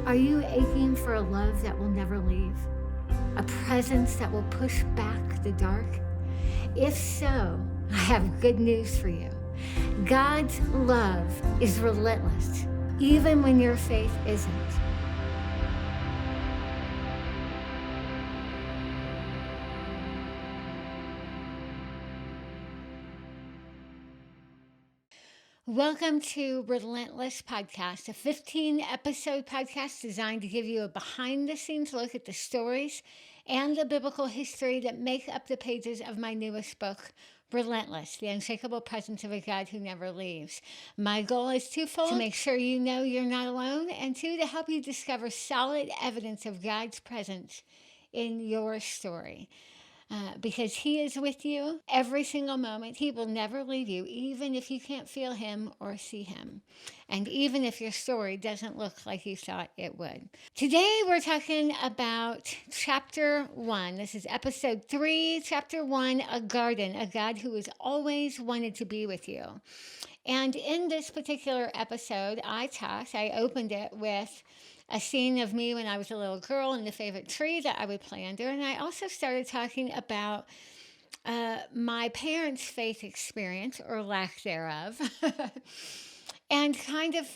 Are you aching for a love that will never leave? A presence that will push back the dark? If so, I have good news for you. God's love is relentless, even when your faith isn't. Welcome to Relentless Podcast, a 15-episode podcast designed to give you a behind-the-scenes look at the stories and the biblical history that make up the pages of my newest book, Relentless, the unshakable presence of a God who never leaves. My goal is twofold: to make sure you know you're not alone, and two, to help you discover solid evidence of God's presence in your story. Because He is with you every single moment. He will never leave you, even if you can't feel Him or see Him. And even if your story doesn't look like you thought it would. Today, we're talking about chapter 1. This is episode 3, chapter 1, A Garden, a God who has always wanted to be with you. And in this particular episode, I opened it with a scene of me when I was a little girl and the favorite tree that I would play under. And I also started talking about my parents' faith experience, or lack thereof, and kind of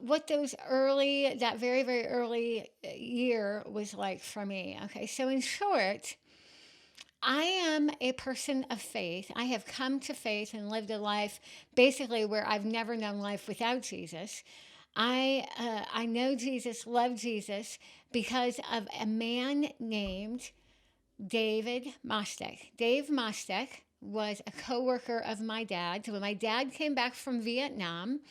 what that very, very early year was like for me. Okay, so in short, I am a person of faith. I have come to faith and lived a life basically where I've never known life without Jesus. I know Jesus, love Jesus, because of a man named David Mostek. Dave Mostek was a co-worker of my dad. So when my dad came back from Vietnam,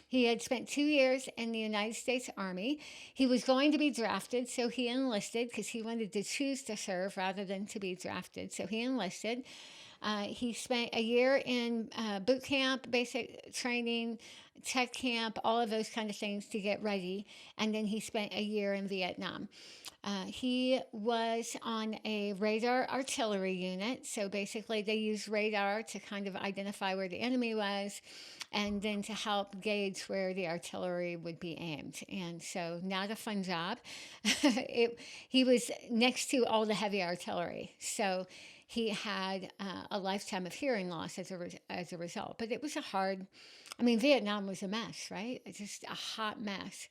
he had spent 2 years in the United States Army. He was going to be drafted, so he enlisted because he wanted to choose to serve rather than to be drafted. So he enlisted. He spent a year in boot camp, basic training, tech camp, all of those kind of things to get ready. And then he spent a year in Vietnam. He was on a radar artillery unit. So basically, they used radar to kind of identify where the enemy was and then to help gauge where the artillery would be aimed. And so, not a fun job. He was next to all the heavy artillery. So, he had a lifetime of hearing loss as a result. But it was Vietnam was a mess, right? It's just a hot mess.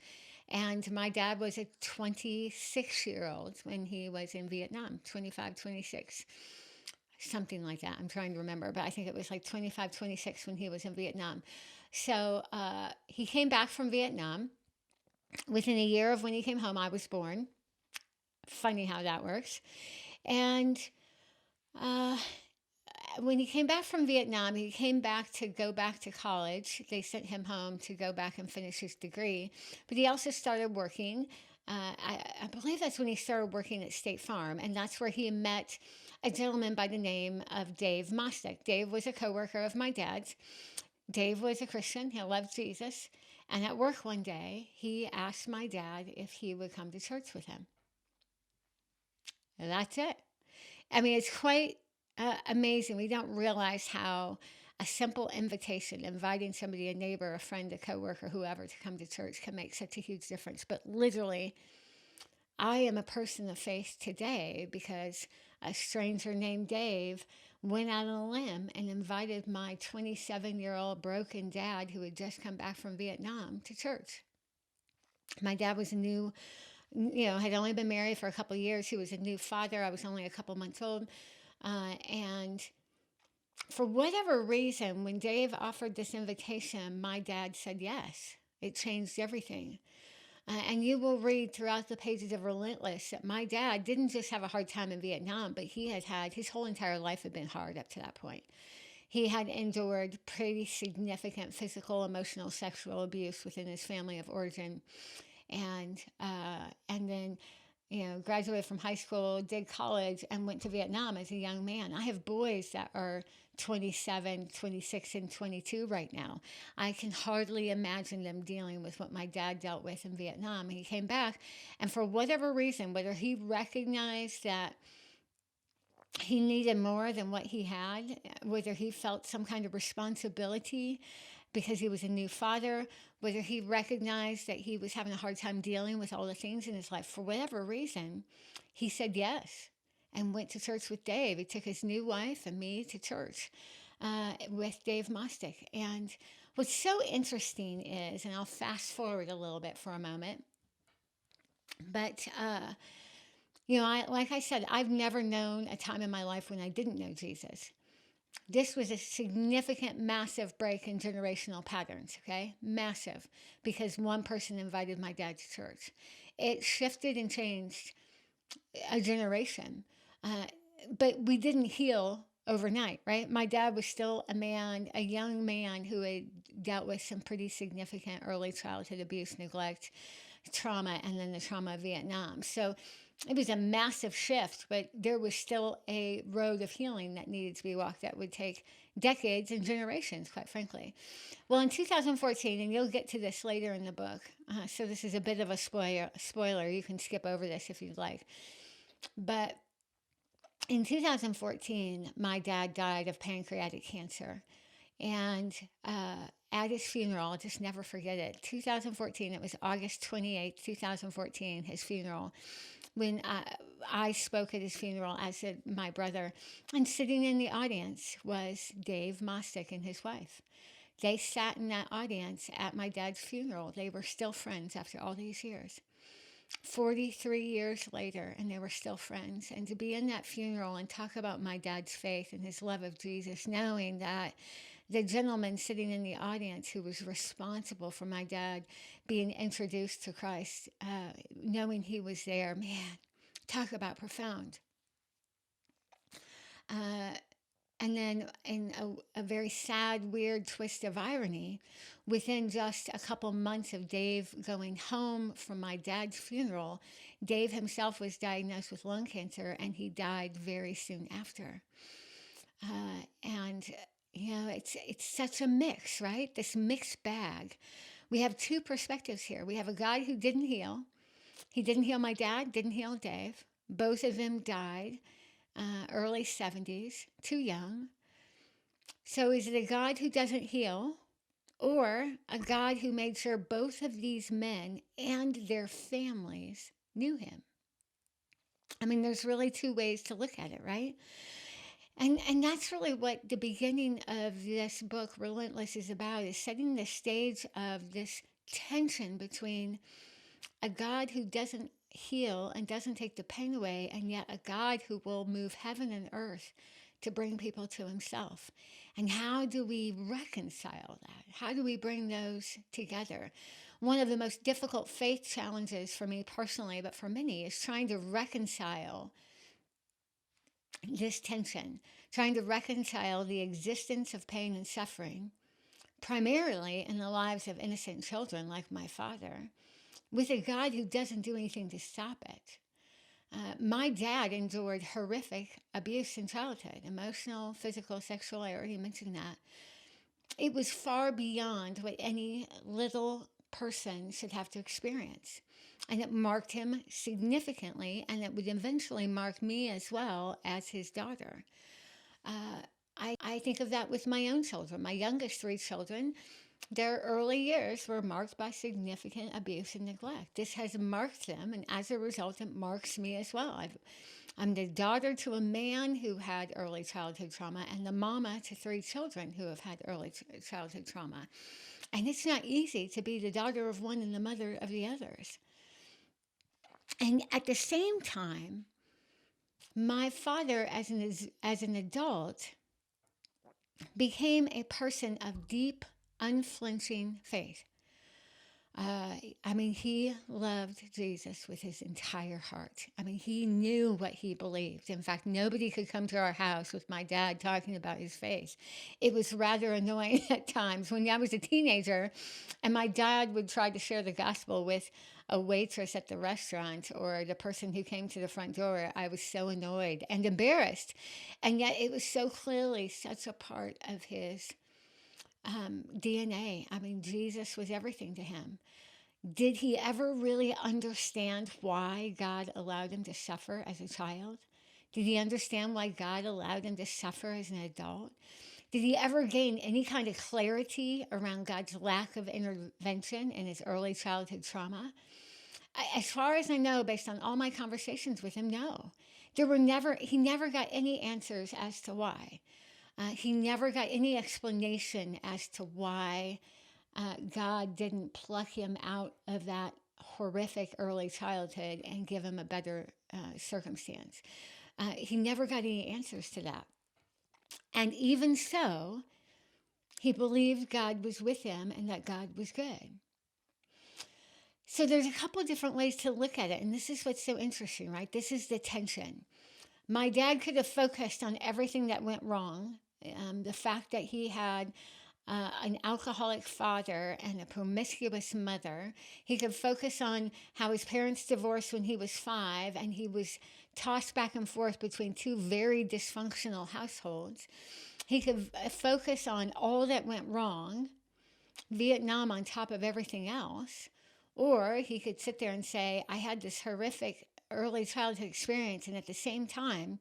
And my dad was a 26-year-old when he was in Vietnam, 25, 26, something like that. I'm trying to remember, but I think it was like 25, 26 when he was in Vietnam. So he came back from Vietnam. Within a year of when he came home, I was born. Funny how that works. And uh, when he came back from Vietnam, he came back to go back to college. They sent him home to go back and finish his degree. But he also started working. I believe that's when he started working at State Farm. And that's where he met a gentleman by the name of Dave Mostek. Dave was a coworker of my dad's. Dave was a Christian. He loved Jesus. And at work one day, he asked my dad if he would come to church with him. And that's it. It's quite amazing. We don't realize how a simple invitation, inviting somebody, a neighbor, a friend, a coworker, whoever, to come to church can make such a huge difference. But literally, I am a person of faith today because a stranger named Dave went out on a limb and invited my 27-year-old broken dad who had just come back from Vietnam to church. My dad was had only been married for a couple of years. He was a new father. I was only a couple months old. And for whatever reason, when Dave offered this invitation, my dad said yes. It changed everything. And you will read throughout the pages of Relentless that my dad didn't just have a hard time in Vietnam, but he had his whole entire life had been hard up to that point. He had endured pretty significant physical, emotional, sexual abuse within his family of origin. And then graduated from high school, did college, and went to Vietnam as a young man. I have boys that are 27, 26, and 22 right now. I can hardly imagine them dealing with what my dad dealt with in Vietnam. He came back, and for whatever reason, whether he recognized that he needed more than what he had, whether he felt some kind of responsibility because he was a new father, whether he recognized that he was having a hard time dealing with all the things in his life. For whatever reason, he said yes and went to church with Dave. He took his new wife and me to church with Dave Mostick. And what's so interesting is, and I'll fast forward a little bit for a moment, but like I said, I've never known a time in my life when I didn't know Jesus. This was a significant, massive break in generational patterns, okay? Massive, because one person invited my dad to church. It shifted and changed a generation. But we didn't heal overnight, right? My dad was still a young man who had dealt with some pretty significant early childhood abuse, neglect, trauma, and then the trauma of Vietnam. So it was a massive shift, but there was still a road of healing that needed to be walked that would take decades and generations, quite frankly. Well, in 2014, and you'll get to this later in the book, so this is a bit of a spoiler. You can skip over this if you'd like. But in 2014, my dad died of pancreatic cancer. And at his funeral, I'll just never forget it. 2014, it was August 28th, 2014, his funeral. When I spoke at his funeral, as did my brother, and sitting in the audience was Dave Mostick and his wife. They sat in that audience at my dad's funeral. They were still friends after all these years. 43 years later, and they were still friends. And to be in that funeral and talk about my dad's faith and his love of Jesus, knowing that the gentleman sitting in the audience who was responsible for my dad being introduced to Christ, knowing he was there, man, talk about profound. And then in a very sad, weird twist of irony, within just a couple months of Dave going home from my dad's funeral, Dave himself was diagnosed with lung cancer, and he died very soon after. And it's such a mix, right? This mixed bag. We have two perspectives here. We have a God who didn't heal. He didn't heal my dad, didn't heal Dave. Both of them died early 70s, too young. So is it a God who doesn't heal, or a God who made sure both of these men and their families knew him? I mean, there's really two ways to look at it, right? And that's really what the beginning of this book, Relentless, is about, is setting the stage of this tension between a God who doesn't heal and doesn't take the pain away, and yet a God who will move heaven and earth to bring people to himself. And how do we reconcile that? How do we bring those together? One of the most difficult faith challenges for me personally, but for many, is trying to reconcile this tension, trying to reconcile the existence of pain and suffering, primarily in the lives of innocent children like my father, with a God who doesn't do anything to stop it. My dad endured horrific abuse in childhood, emotional, physical, sexual. I already mentioned that. It was far beyond what any little person should have to experience. And it marked him significantly, and it would eventually mark me as well as his daughter. I think of that with my own children. My youngest three children, their early years were marked by significant abuse and neglect. This has marked them, and as a result, it marks me as well. I'm the daughter to a man who had early childhood trauma, and the mama to three children who have had early childhood trauma. And it's not easy to be the daughter of one and the mother of the others. And at the same time, my father, as an adult, became a person of deep, unflinching faith. He loved Jesus with his entire heart. He knew what he believed. In fact, nobody could come to our house with my dad talking about his faith. It was rather annoying at times. When I was a teenager and my dad would try to share the gospel with a waitress at the restaurant or the person who came to the front door, I was so annoyed and embarrassed. And yet it was so clearly such a part of his DNA. Jesus was everything to him. Did he ever really understand why God allowed him to suffer as a child? Did he understand why God allowed him to suffer as an adult? Did he ever gain any kind of clarity around God's lack of intervention in his early childhood trauma? As far as I know, based on all my conversations with him, no. He never got any answers as to why. He never got any explanation as to why God didn't pluck him out of that horrific early childhood and give him a better circumstance. He never got any answers to that. And even so, he believed God was with him and that God was good. So there's a couple of different ways to look at it. And this is what's so interesting, right? This is the tension. My dad could have focused on everything that went wrong. The fact that he had an alcoholic father and a promiscuous mother. He could focus on how his parents divorced when he was 5, and he was tossed back and forth between 2 very dysfunctional households. He could focus on all that went wrong, Vietnam on top of everything else, or he could sit there and say, I had this horrific early childhood experience, and at the same time,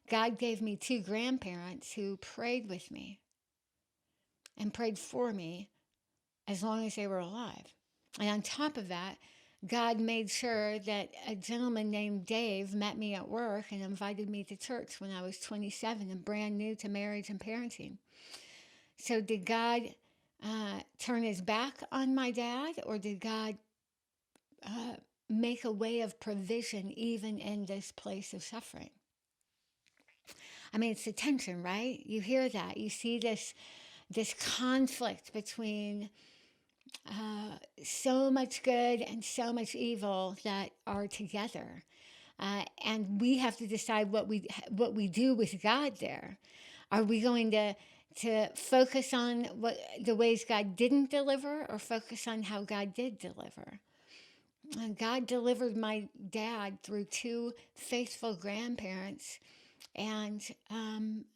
God gave me 2 grandparents who prayed with me and prayed for me as long as they were alive. And on top of that, God made sure that a gentleman named Dave met me at work and invited me to church when I was 27 and brand new to marriage and parenting. So did God turn his back on my dad, or did God make a way of provision even in this place of suffering? I mean, it's the tension, right? You hear that. You see this conflict between so much good and so much evil that are together. And we have to decide what we do with God there. Are we going to focus on the ways God didn't deliver, or focus on how God did deliver? God delivered my dad through 2 faithful grandparents and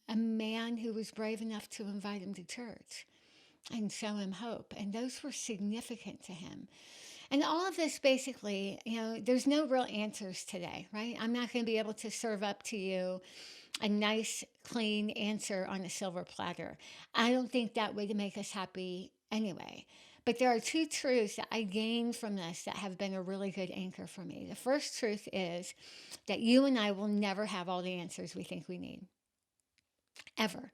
a man who was brave enough to invite him to church and show him hope. And those were significant to him. And all of this basically, there's no real answers today, right? I'm not going to be able to serve up to you a nice, clean answer on a silver platter. I don't think that would make us happy anyway. But there are 2 truths that I gained from this that have been a really good anchor for me. The first truth is that you and I will never have all the answers we think we need, ever.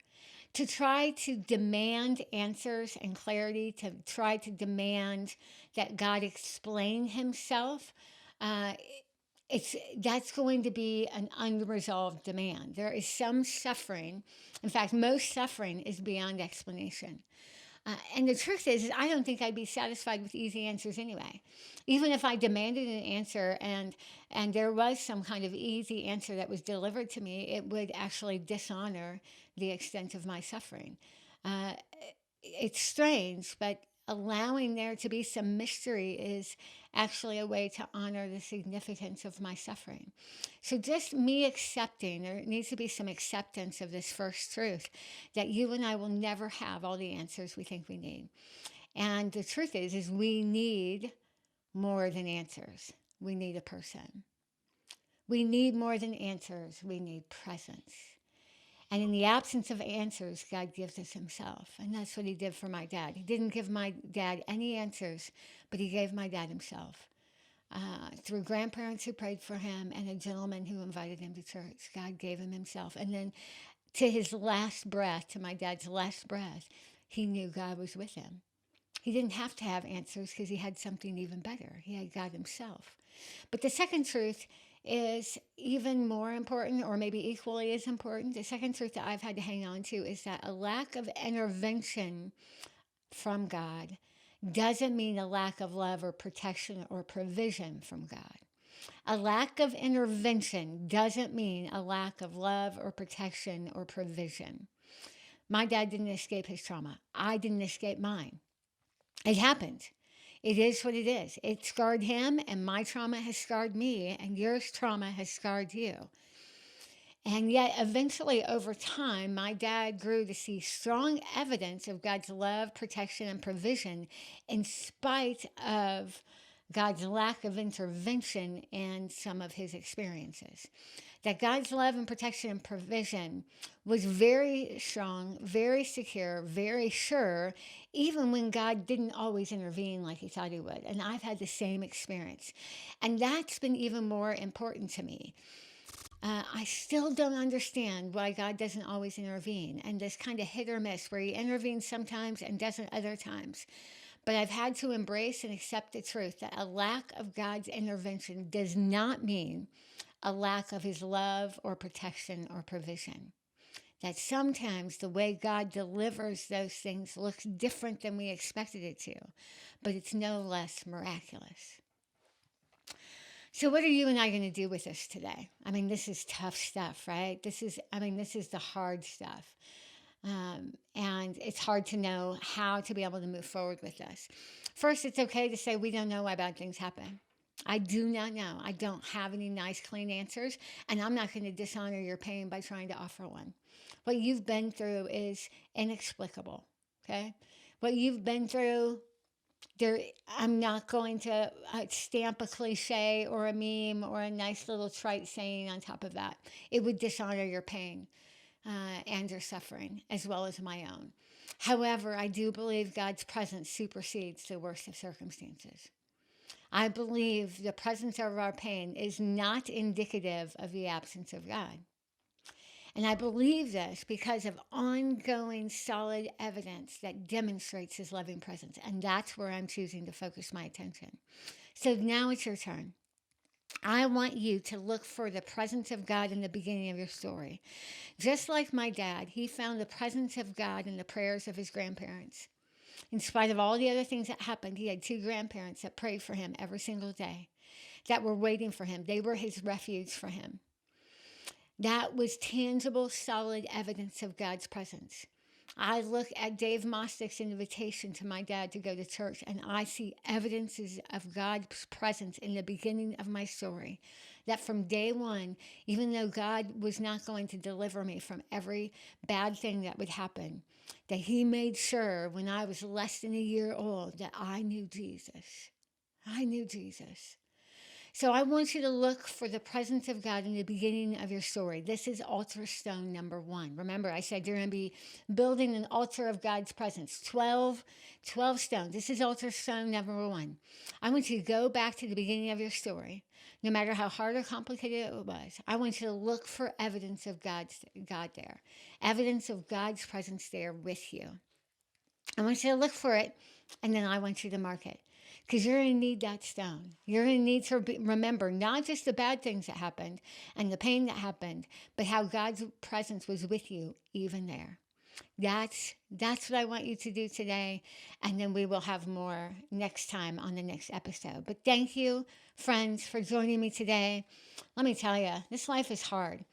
To try to demand answers and clarity, to try to demand that God explain himself, that's going to be an unresolved demand. There is some suffering. In fact, most suffering is beyond explanation. And the truth is I don't think I'd be satisfied with easy answers anyway. Even if I demanded an answer and there was some kind of easy answer that was delivered to me, it would actually dishonor the extent of my suffering. It's strange, but allowing there to be some mystery is actually a way to honor the significance of my suffering. So just me accepting, there needs to be some acceptance of this first truth, that you and I will never have all the answers we think we need. And the truth is we need more than answers. We need a person. We need more than answers. We need presence. And in the absence of answers, God gives us himself. And that's what he did for my dad. He didn't give my dad any answers, but he gave my dad himself. Through grandparents who prayed for him and a gentleman who invited him to church, God gave him himself. And then to his last breath, to my dad's last breath, he knew God was with him. He didn't have to have answers because he had something even better. He had God himself. But the second truth is even more important, or maybe equally as important. The second truth that I've had to hang on to is that a lack of intervention from God doesn't mean a lack of love or protection or provision from God. A lack of intervention doesn't mean a lack of love or protection or provision. My dad didn't escape his trauma. I didn't escape mine. It happened. It is what it is. It scarred him, and my trauma has scarred me, and yours trauma has scarred you. And yet, eventually, over time, my dad grew to see strong evidence of God's love, protection, and provision in spite of God's lack of intervention in some of his experiences. That God's love and protection and provision was very strong, very secure, very sure, even when God didn't always intervene like he thought he would. And I've had the same experience. And that's been even more important to me. I still don't understand why God doesn't always intervene, and this kind of hit or miss where he intervenes sometimes and doesn't other times. But I've had to embrace and accept the truth that a lack of God's intervention does not mean a lack of his love or protection or provision. That sometimes the way God delivers those things looks different than we expected it to, but it's no less miraculous. So what are you and I going to do with this today? I mean, this is tough stuff, right? This is the hard stuff. And it's hard to know how to be able to move forward with this. First, it's okay to say we don't know why bad things happen. I do not know. I don't have any nice, clean answers, and I'm not going to dishonor your pain by trying to offer one. What you've been through is inexplicable, okay? What you've been through, I'm not going to stamp a cliche or a meme or a nice little trite saying on top of that. It would dishonor your pain and your suffering, as well as my own. However, I do believe God's presence supersedes the worst of circumstances. I believe the presence of our pain is not indicative of the absence of God. And I believe this because of ongoing solid evidence that demonstrates his loving presence. And that's where I'm choosing to focus my attention. So now it's your turn. I want you to look for the presence of God in the beginning of your story. Just like my dad, he found the presence of God in the prayers of his grandparents. In spite of all the other things that happened, he had 2 grandparents that prayed for him every single day, that were waiting for him. They were his refuge for him. That was tangible, solid evidence of God's presence. I look at Dave Mostick's invitation to my dad to go to church, and I see evidences of God's presence in the beginning of my story. That from day one, even though God was not going to deliver me from every bad thing that would happen, that he made sure when I was less than a year old that I knew Jesus. I knew Jesus. So I want you to look for the presence of God in the beginning of your story. This is altar stone number 1. Remember, I said you're going to be building an altar of God's presence. 12 stones. This is altar stone number 1. I want you to go back to the beginning of your story, no matter how hard or complicated it was. I want you to look for evidence of God there, evidence of God's presence there with you. I want you to look for it, and then I want you to mark it. Because you're going to need that stone. You're going to need to remember not just the bad things that happened and the pain that happened, but how God's presence was with you even there. That's what I want you to do today. And then we will have more next time on the next episode. But thank you, friends, for joining me today. Let me tell you, this life is hard,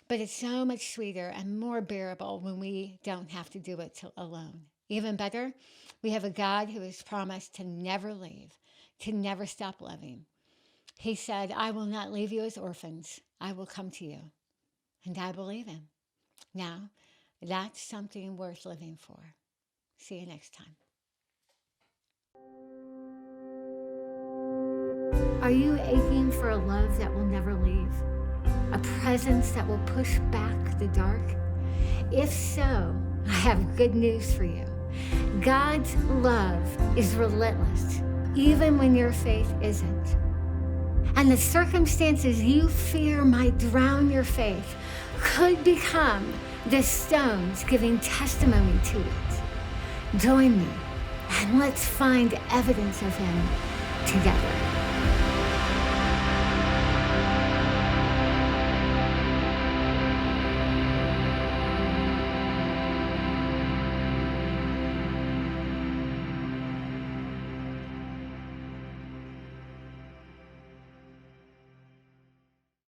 but it's so much sweeter and more bearable when we don't have to do it alone. Even better, we have a God who has promised to never leave, to never stop loving. He said, I will not leave you as orphans. I will come to you. And I believe him. Now, that's something worth living for. See you next time. Are you aching for a love that will never leave? A presence that will push back the dark? If so, I have good news for you. God's love is relentless, even when your faith isn't. And the circumstances you fear might drown your faith could become the stones giving testimony to it. Join me, and let's find evidence of him together.